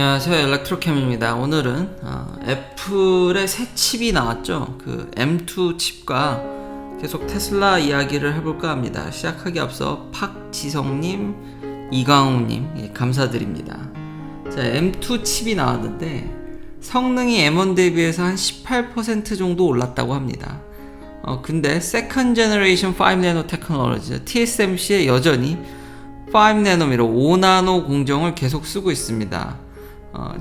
안녕하세요, 엘렉트로캠입니다. 오늘은 애플의 새 칩이 나왔죠. 그 M2 칩과 계속 테슬라 이야기를 해볼까 합니다. 시작하기 앞서 박지성님, 이광우님 감사드립니다. 자, M2 칩이 나왔는데 성능이 M1 대비해서 한 18% 정도 올랐다고 합니다. 근데 Second Generation 5nm 테크놀로지 TSMC에 여전히 5nm 5나노 공정을 계속 쓰고 있습니다.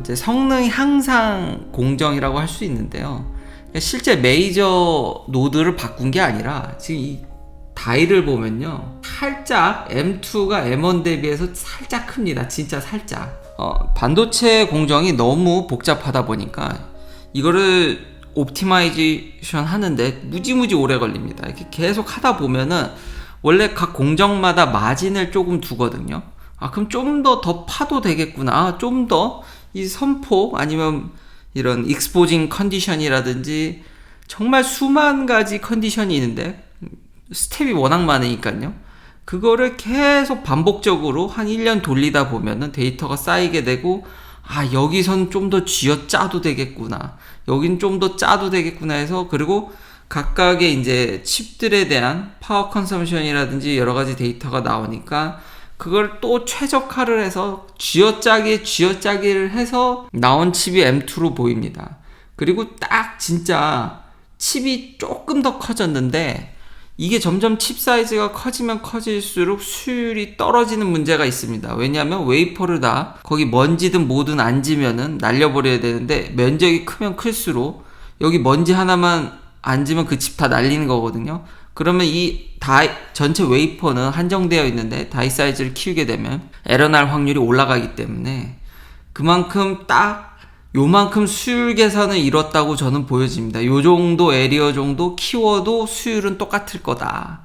이제 성능이 항상 공정이라고 할 수 있는데요. 실제 메이저 노드를 바꾼 게 아니라 지금 이 다이를 보면요, 살짝 M2가 M1 대비해서 살짝 큽니다. 진짜 살짝. 반도체 공정이 너무 복잡하다 보니까 이거를 옵티마이제이션 하는데 무지무지 오래 걸립니다. 이렇게 계속 하다 보면은 원래 각 공정마다 마진을 조금 두거든요. 그럼 좀 더 파도 되겠구나. 좀 더 이 선포 아니면 이런 익스포징 컨디션이라든지 정말 수만 가지 컨디션이 있는데 스텝이 워낙 많으니까요. 그거를 계속 반복적으로 한 1년 돌리다 보면은 데이터가 쌓이게 되고, 여기선 좀 더 쥐어 짜도 되겠구나. 여긴 좀 더 짜도 되겠구나 해서, 그리고 각각의 이제 칩들에 대한 파워 컨섬션이라든지 여러 가지 데이터가 나오니까 그걸 또 최적화를 해서 쥐어짜기를 해서 나온 칩이 M2로 보입니다. 그리고 딱 진짜 칩이 조금 더 커졌는데 이게 점점 칩 사이즈가 커지면 커질수록 수율이 떨어지는 문제가 있습니다. 왜냐하면 웨이퍼를 다 거기 먼지든 뭐든 앉으면은 날려버려야 되는데 면적이 크면 클수록 여기 먼지 하나만 앉으면 그 칩 다 날리는 거거든요. 그러면 이 전체 웨이퍼는 한정되어 있는데 다이 사이즈를 키우게 되면 에러 날 확률이 올라가기 때문에 그만큼 딱 요만큼 수율 계산을 이뤘다고 저는 보여집니다. 요 정도 에리어 정도 키워도 수율은 똑같을 거다.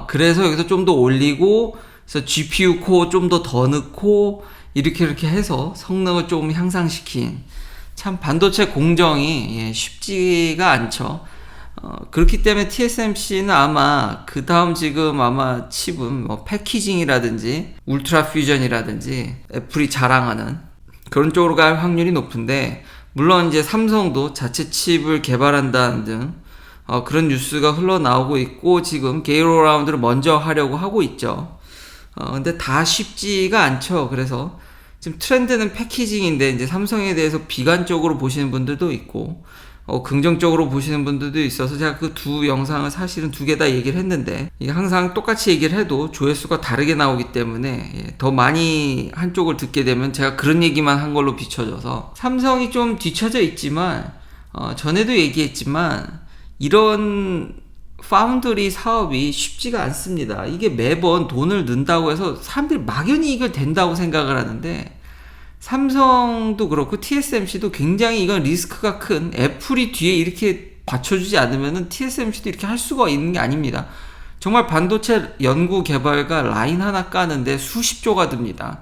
그래서 여기서 좀 더 올리고, 그래서 GPU 코어 좀 더 넣고 이렇게 해서 성능을 좀 향상시킨, 참 반도체 공정이 쉽지가 않죠. 그렇기 때문에 TSMC는 아마 그 다음 지금 아마 칩은 뭐 패키징이라든지 울트라 퓨전이라든지 애플이 자랑하는 그런 쪽으로 갈 확률이 높은데, 물론 이제 삼성도 자체 칩을 개발한다는 등 그런 뉴스가 흘러나오고 있고 지금 게이트오라운드를 먼저 하려고 하고 있죠. 근데 다 쉽지가 않죠. 그래서 지금 트렌드는 패키징인데 이제 삼성에 대해서 비관적으로 보시는 분들도 있고 긍정적으로 보시는 분들도 있어서 제가 그 두 영상을 사실은 두 개 다 얘기를 했는데, 이게 항상 똑같이 얘기를 해도 조회수가 다르게 나오기 때문에 더 많이 한쪽을 듣게 되면 제가 그런 얘기만 한 걸로 비춰져서, 삼성이 좀 뒤쳐져 있지만 전에도 얘기했지만 이런 파운드리 사업이 쉽지가 않습니다. 이게 매번 돈을 넣는다고 해서 사람들이 막연히 이걸 된다고 생각을 하는데, 삼성도 그렇고 TSMC도 굉장히 이건 리스크가 큰, 애플이 뒤에 이렇게 받쳐주지 않으면 TSMC도 이렇게 할 수가 있는 게 아닙니다. 정말 반도체 연구 개발과 라인 하나 까는데 수십조가 듭니다.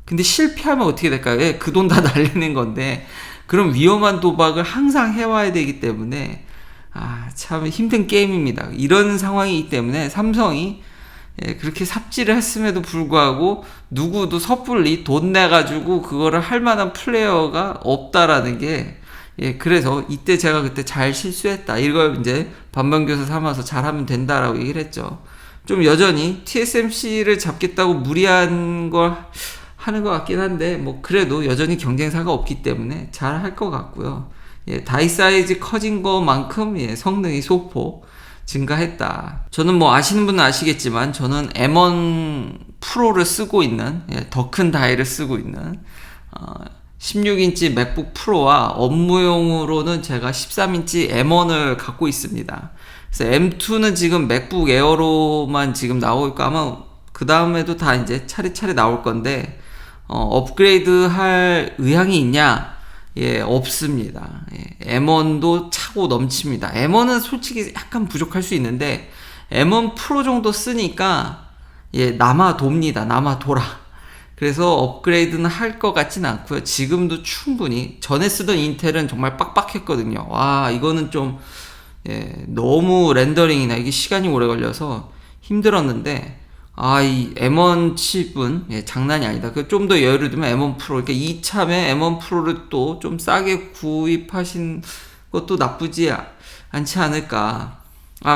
근데 실패하면 어떻게 될까요? 그 돈 다 날리는 건데, 그런 위험한 도박을 항상 해와야 되기 때문에 참 힘든 게임입니다. 이런 상황이기 때문에 삼성이 그렇게 삽질을 했음에도 불구하고 누구도 섣불리 돈 내가지고 그거를 할 만한 플레이어가 없다라는 게, 그래서 이때 제가 그때 잘 실수했다, 이걸 이제 반면교사 삼아서 잘하면 된다라고 얘기를 했죠. 좀 여전히 TSMC를 잡겠다고 무리한 걸 하는 것 같긴 한데, 뭐 그래도 여전히 경쟁사가 없기 때문에 잘 할 것 같고요. 다이 사이즈 커진 것만큼 성능이 소폭 증가했다. 저는 뭐 아시는 분은 아시겠지만 저는 M1 프로를 쓰고 있는, 더 큰 다이를 쓰고 있는 16인치 맥북 프로와 업무용으로는 제가 13인치 M1을 갖고 있습니다. 그래서 M2는 지금 맥북 에어로만 지금 나오고 있고 아마 그 다음에도 다 이제 차례차례 나올 건데, 업그레이드 할 의향이 있냐? 없습니다. M1도 차고 넘칩니다. M1은 솔직히 약간 부족할 수 있는데 M1 프로 정도 쓰니까 남아 돕니다. 남아 돌아. 그래서 업그레이드는 할 것 같진 않고요. 지금도 충분히 전에 쓰던 인텔은 정말 빡빡했거든요. 이거는 좀 너무 렌더링이나 이게 시간이 오래 걸려서 힘들었는데, 이 M1 칩은 장난이 아니다. 좀 더 예를 들면 M1 프로, 그러니까 이참에 M1 프로를 또 좀 싸게 구입하신 것도 나쁘지 않지 않을까.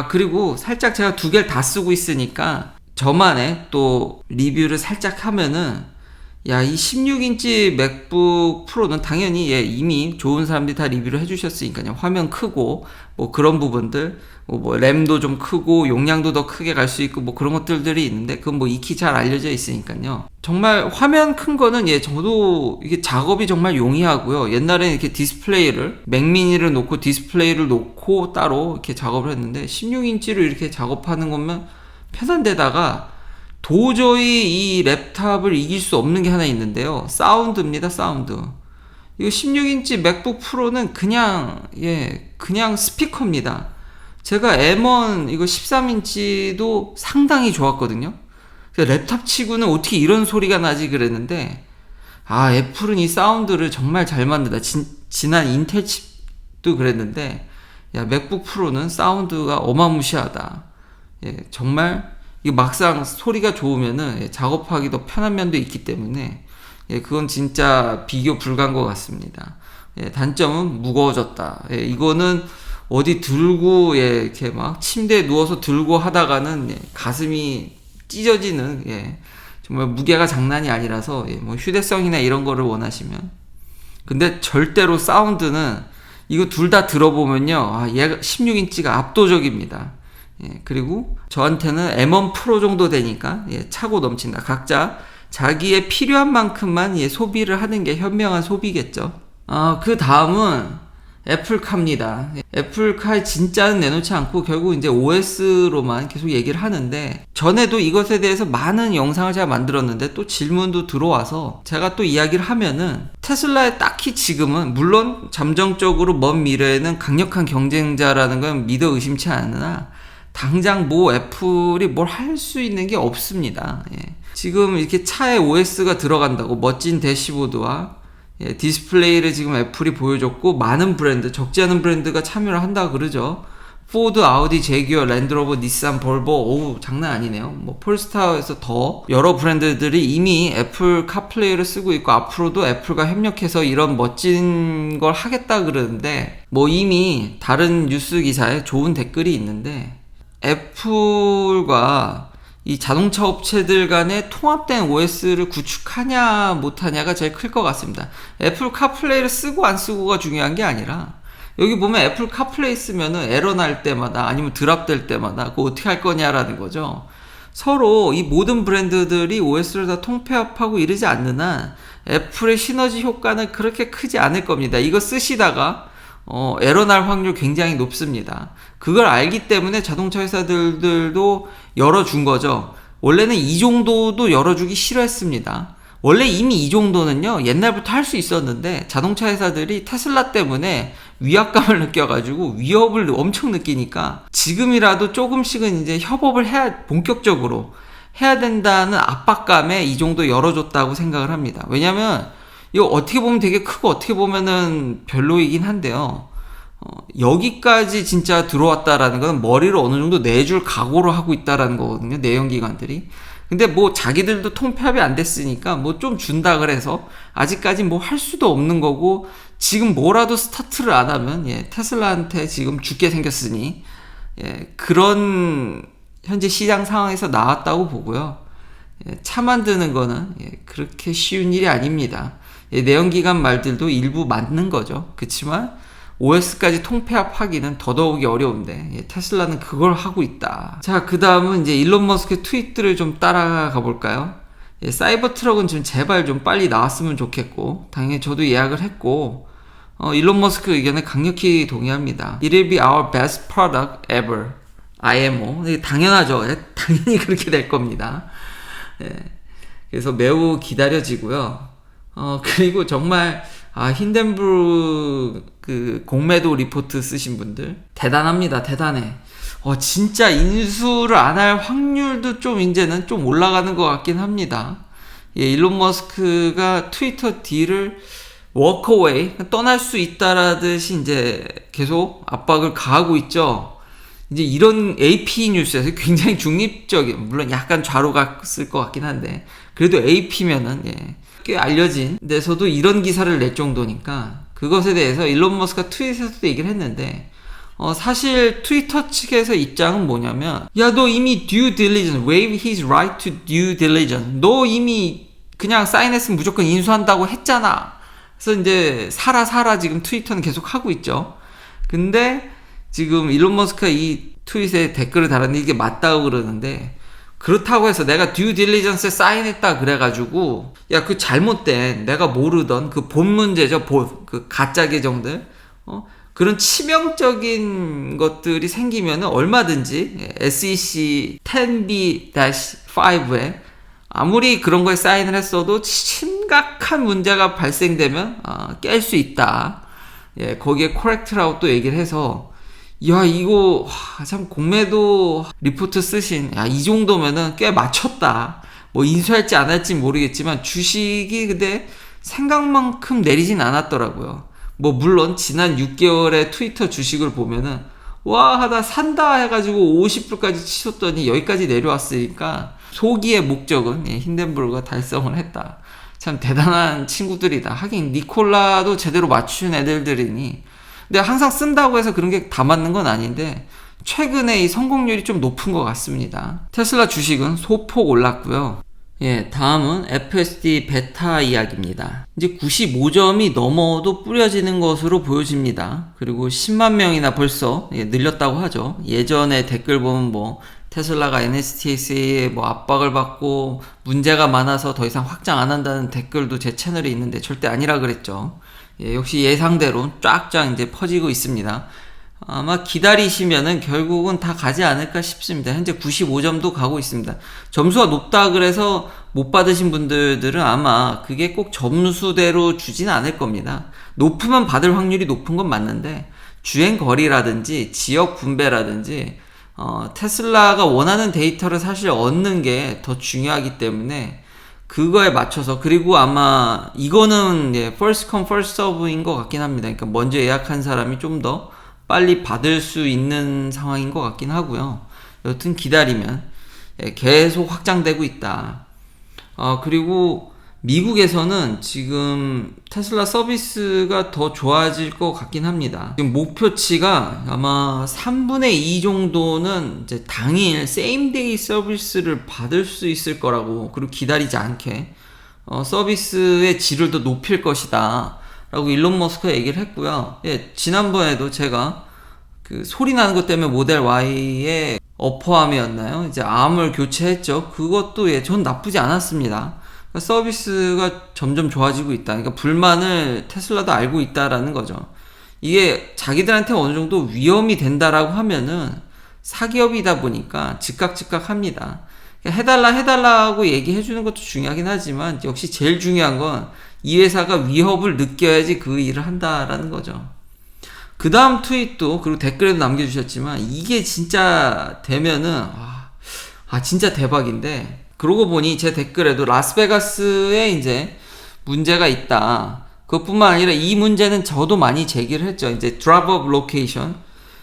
그리고 살짝 제가 두 개를 다 쓰고 있으니까 저만의 또 리뷰를 살짝 하면은, 이 16인치 맥북 프로는 당연히 이미 좋은 사람들이 다 리뷰를 해주셨으니까요. 화면 크고 뭐 그런 부분들, 뭐 램도 좀 크고 용량도 더 크게 갈 수 있고 뭐 그런 것들이 있는데, 그건 뭐 익히 잘 알려져 있으니까요. 정말 화면 큰 거는 저도 이게 작업이 정말 용이하고요. 옛날에는 이렇게 디스플레이를, 맥미니를 놓고 디스플레이를 놓고 따로 이렇게 작업을 했는데, 16인치로 이렇게 작업하는 거면 편한 데다가 도저히 이 랩탑을 이길 수 없는 게 하나 있는데요. 사운드입니다. 사운드. 이거 16인치 맥북 프로는 그냥 스피커입니다. 제가 M1 이거 13인치도 상당히 좋았거든요. 랩탑 치고는 어떻게 이런 소리가 나지 그랬는데, 애플은 이 사운드를 정말 잘 만든다. 지난 인텔 칩도 그랬는데, 맥북 프로는 사운드가 어마무시하다. 정말 이게 막상 소리가 좋으면은 작업하기도 편한 면도 있기 때문에 그건 진짜 비교 불가한 것 같습니다. 단점은 무거워졌다. 이거는 어디 들고 이렇게 막 침대에 누워서 들고 하다가는 가슴이 찢어지는 정말 무게가 장난이 아니라서 뭐 휴대성이나 이런 거를 원하시면. 근데 절대로 사운드는 이거 둘 다 들어보면요, 얘가 16인치가 압도적입니다. 그리고 저한테는 M1 프로 정도 되니까 차고 넘친다. 각자 자기의 필요한 만큼만 소비를 하는 게 현명한 소비겠죠. 그 다음은 애플카입니다. 애플카에 진짜는 내놓지 않고 결국 이제 OS로만 계속 얘기를 하는데, 전에도 이것에 대해서 많은 영상을 제가 만들었는데 또 질문도 들어와서 제가 또 이야기를 하면은, 테슬라에 딱히 지금은, 물론 잠정적으로 먼 미래에는 강력한 경쟁자라는 건 믿어 의심치 않으나 당장 뭐 애플이 뭘 할 수 있는 게 없습니다. 지금 이렇게 차에 OS가 들어간다고 멋진 대시보드와 디스플레이를 지금 애플이 보여줬고, 많은 브랜드, 적지 않은 브랜드가 참여를 한다고 그러죠. 포드, 아우디, 제규어, 랜드로버, 닛산, 볼보, 장난 아니네요. 뭐 폴스타에서 더 여러 브랜드들이 이미 애플 카플레이를 쓰고 있고, 앞으로도 애플과 협력해서 이런 멋진 걸 하겠다 그러는데, 뭐 이미 다른 뉴스 기사에 좋은 댓글이 있는데, 애플과 이 자동차 업체들 간에 통합된 OS를 구축하냐 못하냐가 제일 클 것 같습니다. 애플 카플레이를 쓰고 안 쓰고가 중요한 게 아니라, 여기 보면 애플 카플레이 쓰면은 에러 날 때마다 아니면 드랍 될 때마다 그거 어떻게 할 거냐라는 거죠. 서로 이 모든 브랜드들이 OS를 다 통폐합하고 이러지 않는 한 애플의 시너지 효과는 그렇게 크지 않을 겁니다. 이거 쓰시다가 에러 날 확률 굉장히 높습니다. 그걸 알기 때문에 자동차 회사들도 열어준 거죠. 원래는 이 정도도 열어주기 싫어했습니다. 원래 이미 이 정도는요, 옛날부터 할 수 있었는데, 자동차 회사들이 테슬라 때문에 위압감을 느껴가지고 위협을 엄청 느끼니까 지금이라도 조금씩은 이제 협업을 본격적으로 해야 된다는 압박감에 이 정도 열어줬다고 생각을 합니다. 왜냐면 이거 어떻게 보면 되게 크고 어떻게 보면은 별로이긴 한데요. 여기까지 진짜 들어왔다라는 건 머리를 어느 정도 내줄 각오를 하고 있다라는 거거든요, 내연기관들이. 근데 뭐 자기들도 통폐합이 안 됐으니까 뭐 좀 준다 그래서 아직까지 뭐 할 수도 없는 거고, 지금 뭐라도 스타트를 안 하면 테슬라한테 지금 죽게 생겼으니 그런 현재 시장 상황에서 나왔다고 보고요. 차 만드는 거는 그렇게 쉬운 일이 아닙니다. 내연기관 말들도 일부 맞는 거죠. 그렇지만 OS까지 통폐합하기는 더더욱이 어려운데 테슬라는 그걸 하고 있다. 자, 그 다음은 이제 일론 머스크의 트윗들을 좀 따라가 볼까요? 사이버 트럭은 좀 제발 좀 빨리 나왔으면 좋겠고, 당연히 저도 예약을 했고, 일론 머스크 의견에 강력히 동의합니다. It will be our best product ever. IMO. 당연하죠. 당연히 그렇게 될 겁니다. 그래서 매우 기다려지고요. 그리고 정말 힌덴부르 그 공매도 리포트 쓰신 분들 대단합니다. 대단해. 진짜 인수를 안 할 확률도 좀 이제는 좀 올라가는 것 같긴 합니다. 일론 머스크가 트위터 딜을 워크어웨이, 떠날 수 있다라듯이 이제 계속 압박을 가하고 있죠. 이제 이런 AP 뉴스에서 굉장히 중립적인, 물론 약간 좌로 갔을 것 같긴 한데, 그래도 AP면은, 꽤 알려진 데서도 이런 기사를 낼 정도니까, 그것에 대해서 일론 머스크가 트윗에서도 얘기를 했는데, 사실 트위터 측에서 입장은 뭐냐면, 야, 너 이미 due diligence, waive his right to due diligence. 너 이미 그냥 사인했으면 무조건 인수한다고 했잖아. 그래서 이제 사라 지금 트위터는 계속 하고 있죠. 근데 지금 일론 머스크가 이 트윗에 댓글을 달았는데 이게 맞다고 그러는데, 그렇다고 해서 내가 듀 딜리전스에 사인했다 그래가지고 야, 그 잘못된, 내가 모르던 그 본 문제죠, 그 가짜 계정들, 그런 치명적인 것들이 생기면은 얼마든지 SEC 10b-5에 아무리 그런 거에 사인을 했어도 심각한 문제가 발생되면 깰 수 있다. 거기에 코렉트라고 또 얘기를 해서, 야, 이거 참 공매도 리포트 쓰신, 야, 이 정도면은 꽤 맞췄다. 뭐 인수할지 안 할지 모르겠지만 주식이 근데 생각만큼 내리진 않았더라고요. 뭐 물론 지난 6개월의 트위터 주식을 보면은 와 하다 산다 해가지고 50불까지 치솟더니 여기까지 내려왔으니까 소기의 목적은 힌덴부르가 달성을 했다. 참 대단한 친구들이다. 하긴 니콜라도 제대로 맞춘 애들이니. 근데 항상 쓴다고 해서 그런 게 다 맞는 건 아닌데 최근에 이 성공률이 좀 높은 것 같습니다. 테슬라 주식은 소폭 올랐고요. 다음은 FSD 베타 이야기입니다. 이제 95점이 넘어도 뿌려지는 것으로 보여집니다. 그리고 10만 명이나 벌써 늘렸다고 하죠. 예전에 댓글 보면 뭐 테슬라가 NSTSA에 뭐 압박을 받고 문제가 많아서 더 이상 확장 안 한다는 댓글도 제 채널에 있는데 절대 아니라 그랬죠. 역시 예상대로 쫙쫙 이제 퍼지고 있습니다. 아마 기다리시면은 결국은 다 가지 않을까 싶습니다. 현재 95점도 가고 있습니다. 점수가 높다 그래서 못 받으신 분들은 아마 그게 꼭 점수대로 주진 않을 겁니다. 높으면 받을 확률이 높은 건 맞는데 주행 거리라든지 지역 분배라든지 테슬라가 원하는 데이터를 사실 얻는 게 더 중요하기 때문에 그거에 맞춰서, 그리고 아마 이거는 first come first serve인 것 같긴 합니다. 그러니까 먼저 예약한 사람이 좀 더 빨리 받을 수 있는 상황인 것 같긴 하고요. 여튼 기다리면 계속 확장되고 있다. 그리고 미국에서는 지금 테슬라 서비스가 더 좋아질 것 같긴 합니다. 지금 목표치가 아마 3분의 2 정도는 이제 당일 세임데이 서비스를 받을 수 있을 거라고, 그리고 기다리지 않게 서비스의 질을 더 높일 것이다 라고 일론 머스크가 얘기를 했고요. 지난번에도 제가 그 소리 나는 것 때문에 모델 Y의 어퍼함이었나요? 이제 암을 교체했죠. 그것도 전 나쁘지 않았습니다. 그러니까 서비스가 점점 좋아지고 있다. 그러니까 불만을 테슬라도 알고 있다라는 거죠. 이게 자기들한테 어느 정도 위험이 된다라고 하면은 사기업이다 보니까 즉각 합니다. 그러니까 해달라고 얘기해 주는 것도 중요하긴 하지만 역시 제일 중요한 건 이 회사가 위협을 느껴야지 그 일을 한다라는 거죠. 그 다음 트윗도, 그리고 댓글에도 남겨주셨지만 이게 진짜 되면은 진짜 대박인데, 그러고 보니 제 댓글에도 라스베가스에 이제 문제가 있다. 그것뿐만 아니라 이 문제는 저도 많이 제기를 했죠. 이제 drop of location.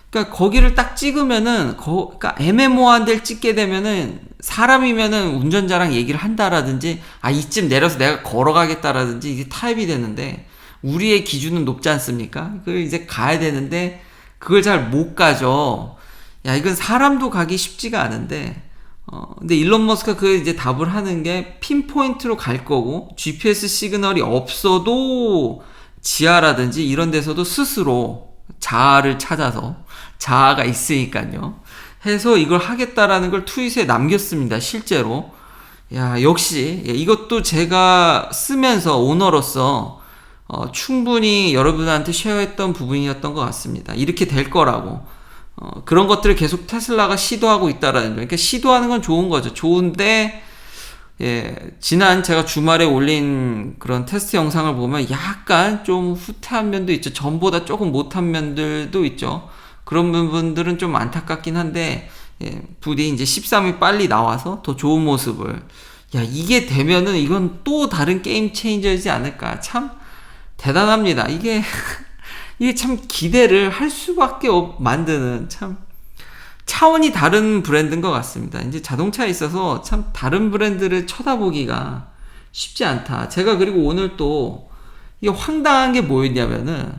그러니까 거기를 딱 찍으면은 그러니까 애매모호한 데를 찍게 되면은 사람이면은 운전자랑 얘기를 한다라든지 이쯤 내려서 내가 걸어가겠다라든지 이게 타협이 되는데, 우리의 기준은 높지 않습니까? 그걸 이제 가야 되는데 그걸 잘 못 가죠. 이건 사람도 가기 쉽지가 않은데, 근데 일론 머스크가 그 이제 답을 하는 게 핀포인트로 갈 거고, GPS 시그널이 없어도 지하라든지 이런 데서도 스스로 자아를 찾아서, 자아가 있으니까요, 해서 이걸 하겠다라는 걸 트윗에 남겼습니다. 실제로. 역시 이것도 제가 쓰면서 오너로서 충분히 여러분한테 쉐어했던 부분이었던 것 같습니다. 이렇게 될 거라고. 그런 것들을 계속 테슬라가 시도하고 있다라는 거. 그러니까 시도하는 건 좋은 거죠. 좋은데, 지난 제가 주말에 올린 그런 테스트 영상을 보면 약간 좀 후퇴한 면도 있죠. 전보다 조금 못한 면들도 있죠. 그런 부분들은 좀 안타깝긴 한데, 부디 이제 13이 빨리 나와서 더 좋은 모습을. 이게 되면은 이건 또 다른 게임 체인저이지 않을까. 참 대단합니다. 이게 참 기대를 할 수밖에 만드는 참 차원이 다른 브랜드인 것 같습니다. 이제 자동차에 있어서 참 다른 브랜드를 쳐다보기가 쉽지 않다. 제가 그리고 오늘 또 이게 황당한 게 뭐였냐면은,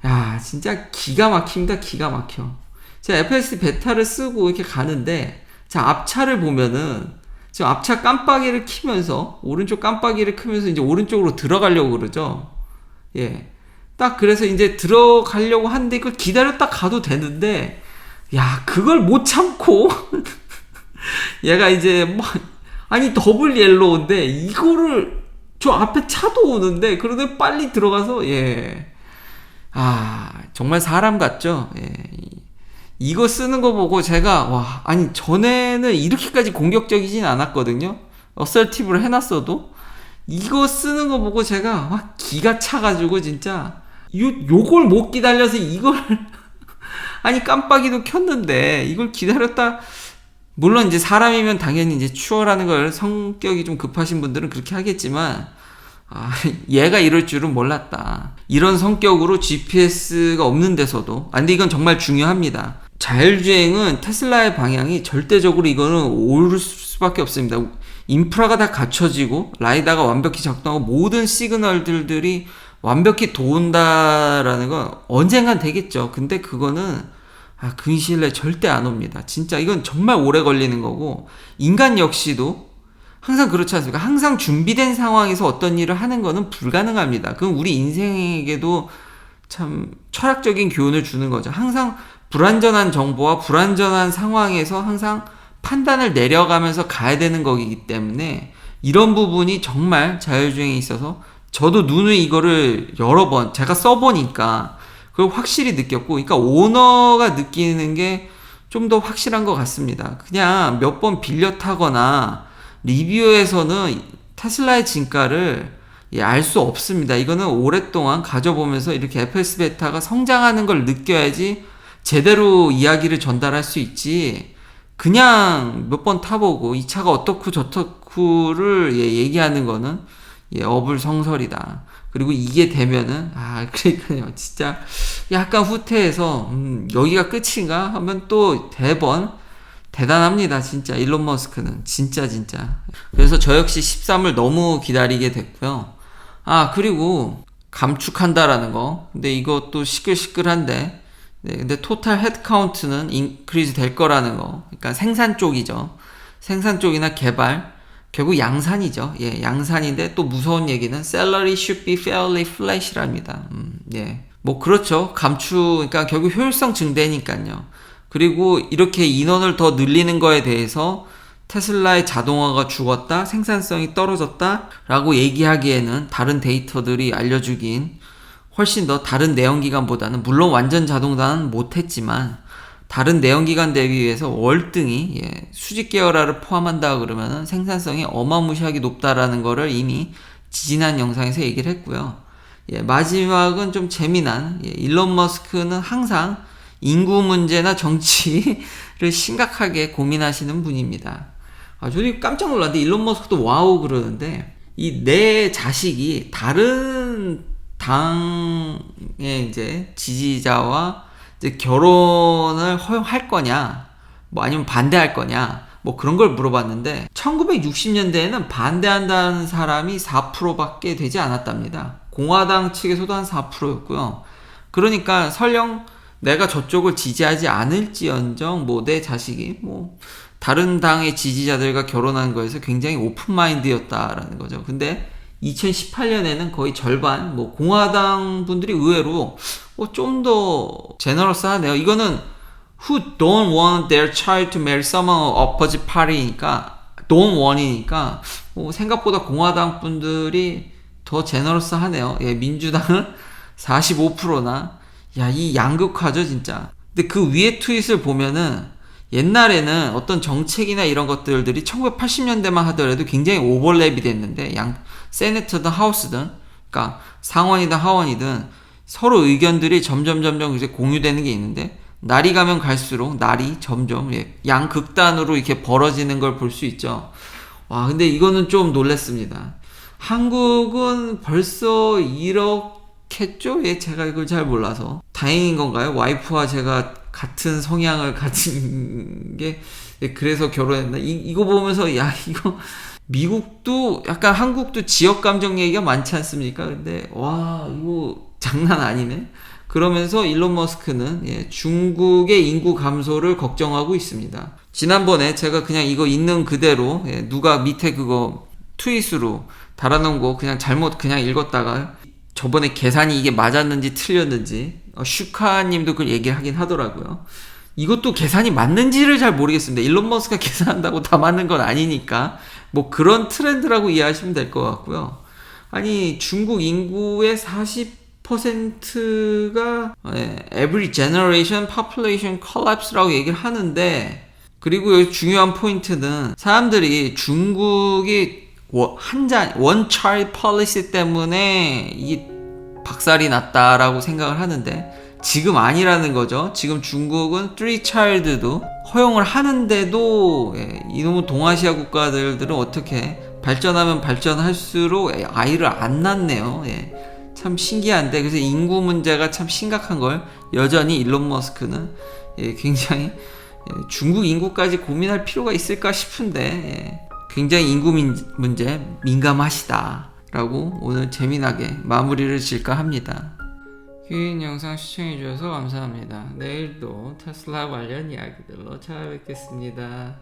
야, 진짜 기가 막힙니다. 기가 막혀. 제가 FSD 베타를 쓰고 이렇게 가는데, 자, 앞차를 보면은, 지금 앞차 깜빡이를 켜면서, 오른쪽 깜빡이를 켜면서 이제 오른쪽으로 들어가려고 그러죠. 예. 딱 그래서 이제 들어가려고 하는데 이걸 기다렸다 가도 되는데, 야, 그걸 못 참고, 얘가 이제 뭐, 아니, 더블 옐로우인데, 이거를, 저 앞에 차도 오는데, 그런데 빨리 들어가서, 예. 아, 정말 사람 같죠? 예. 이거 쓰는 거 보고 제가, 와, 아니, 전에는 이렇게까지 공격적이진 않았거든요? 어설티브를 해놨어도. 이거 쓰는 거 보고 제가 막 기가 차가지고, 진짜, 요걸 못 기다려서 이걸, 아니, 깜빡이도 켰는데, 이걸 기다렸다, 물론 이제 사람이면 당연히 이제 추월하는 걸 성격이 좀 급하신 분들은 그렇게 하겠지만, 아, 얘가 이럴 줄은 몰랐다. 이런 성격으로 GPS가 없는 데서도. 아, 근데 이건 정말 중요합니다. 자율주행은 테슬라의 방향이 절대적으로 이거는 올 수밖에 없습니다. 인프라가 다 갖춰지고, 라이다가 완벽히 작동하고, 모든 시그널들이 완벽히 도운다라는 건 언젠간 되겠죠. 근데 그거는 근시일에 절대 안 옵니다. 진짜 이건 정말 오래 걸리는 거고, 인간 역시도 항상 그렇지 않습니까? 항상 준비된 상황에서 어떤 일을 하는 거는 불가능합니다. 그건 우리 인생에게도 참 철학적인 교훈을 주는 거죠. 항상 불완전한 정보와 불완전한 상황에서 항상 판단을 내려가면서 가야 되는 거기 때문에, 이런 부분이 정말 자율주행에 있어서 저도 누누이 이거를 여러 번 제가 써보니까 그걸 확실히 느꼈고, 그러니까 오너가 느끼는 게 좀 더 확실한 것 같습니다. 그냥 몇 번 빌려 타거나 리뷰에서는 테슬라의 진가를 알 수 없습니다. 이거는 오랫동안 가져보면서 이렇게 FS 베타가 성장하는 걸 느껴야지 제대로 이야기를 전달할 수 있지, 그냥 몇 번 타보고 이 차가 어떻고 저떻고를 얘기하는 거는 어불성설이다. 그리고 이게 되면은, 그러니까요, 진짜 약간 후퇴해서 여기가 끝인가 하면 또 대단합니다. 진짜 일론 머스크는 진짜. 그래서 저 역시 13을 너무 기다리게 됐고요. 그리고 감축한다라는 거. 근데 이것도 시끌시끌한데, 네, 근데 토탈 헤드카운트는 인크리즈 될 거라는 거. 그러니까 생산 쪽이죠. 생산 쪽이나 개발, 결국 양산이죠. 예, 양산인데 또 무서운 얘기는 salary should be fairly flash랍니다. 예. 뭐 그렇죠. 그러니까 결국 효율성 증대니까요. 그리고 이렇게 인원을 더 늘리는 거에 대해서 테슬라의 자동화가 죽었다, 생산성이 떨어졌다 라고 얘기하기에는 다른 데이터들이 알려주긴 훨씬 더 다른 내연기관보다는, 물론 완전 자동화는 못했지만 다른 내연기관 대비해서 월등히 수직 계열화를 포함한다 그러면은 생산성이 어마무시하게 높다라는 거를 이미 지난 영상에서 얘기를 했고요. 마지막은 좀 재미난, 일론 머스크는 항상 인구 문제나 정치를 심각하게 고민하시는 분입니다. 저도 깜짝 놀랐는데, 일론 머스크도 와우 그러는데, 이 내 자식이 다른 당의 이제 지지자와 이제 결혼을 허용할 거냐, 뭐 아니면 반대할 거냐, 뭐 그런 걸 물어봤는데, 1960년대에는 반대한다는 사람이 4%밖에 되지 않았답니다. 공화당 측에서도 한 4%였고요. 그러니까 설령 내가 저쪽을 지지하지 않을지언정 뭐 내 자식이 뭐 다른 당의 지지자들과 결혼한 거에서 굉장히 오픈마인드였다라는 거죠. 근데 2018년에는 거의 절반, 뭐 공화당 분들이 의외로 좀 더 제너러스하네요. 이거는 who don't want their child to marry someone of opposite party니까, don't want이니까 생각보다 공화당 분들이 더 제너러스하네요. 민주당은 45%나, 이 양극화죠 진짜. 근데 그 위에 트윗을 보면은, 옛날에는 어떤 정책이나 이런 것들이 1980년대만 하더라도 굉장히 오버랩이 됐는데, 세네터든 하우스든, 그러니까 상원이든 하원이든 서로 의견들이 점점 이제 공유되는 게 있는데, 날이 가면 갈수록 날이 점점 양극단으로 이렇게 벌어지는 걸 볼 수 있죠. 근데 이거는 좀 놀랐습니다. 한국은 벌써 이렇겠죠? 제가 이걸 잘 몰라서. 다행인 건가요? 와이프와 제가 같은 성향을 가진 게 그래서 결혼했나 이거 보면서 야 이거 미국도 약간 한국도 지역 감정 얘기가 많지 않습니까? 근데 와 이거 장난 아니네. 그러면서 일론 머스크는 중국의 인구 감소를 걱정하고 있습니다. 지난번에 제가 그냥 이거 있는 그대로 누가 밑에 그거 트윗으로 달아놓은 거 그냥 잘못 그냥 읽었다가 저번에 계산이 이게 맞았는지 틀렸는지 슈카님도 그걸 얘기를 하긴 하더라고요. 이것도 계산이 맞는지를 잘 모르겠습니다. 일론 머스크가 계산한다고 다 맞는 건 아니니까 뭐 그런 트렌드라고 이해하시면 될 것 같고요. 아니 중국 인구의 40%가 every generation population collapse라고 얘기를 하는데 그리고 여기 중요한 포인트는 사람들이 중국이 원 child policy 때문에 이 박살이 났다라고 생각을 하는데 지금 아니라는 거죠. 지금 중국은 3child도 허용을 하는데도 이놈의 동아시아 국가들은 어떻게 발전하면 발전할수록 아이를 안 낳네요. 참 신기한데 그래서 인구 문제가 참 심각한 걸 여전히 일론 머스크는 굉장히 중국 인구까지 고민할 필요가 있을까 싶은데 굉장히 인구 문제 민감하시다 라고 오늘 재미나게 마무리를 질까 합니다. 긴 영상 시청해주셔서 감사합니다. 내일도 테슬라 관련 이야기들로 찾아뵙겠습니다.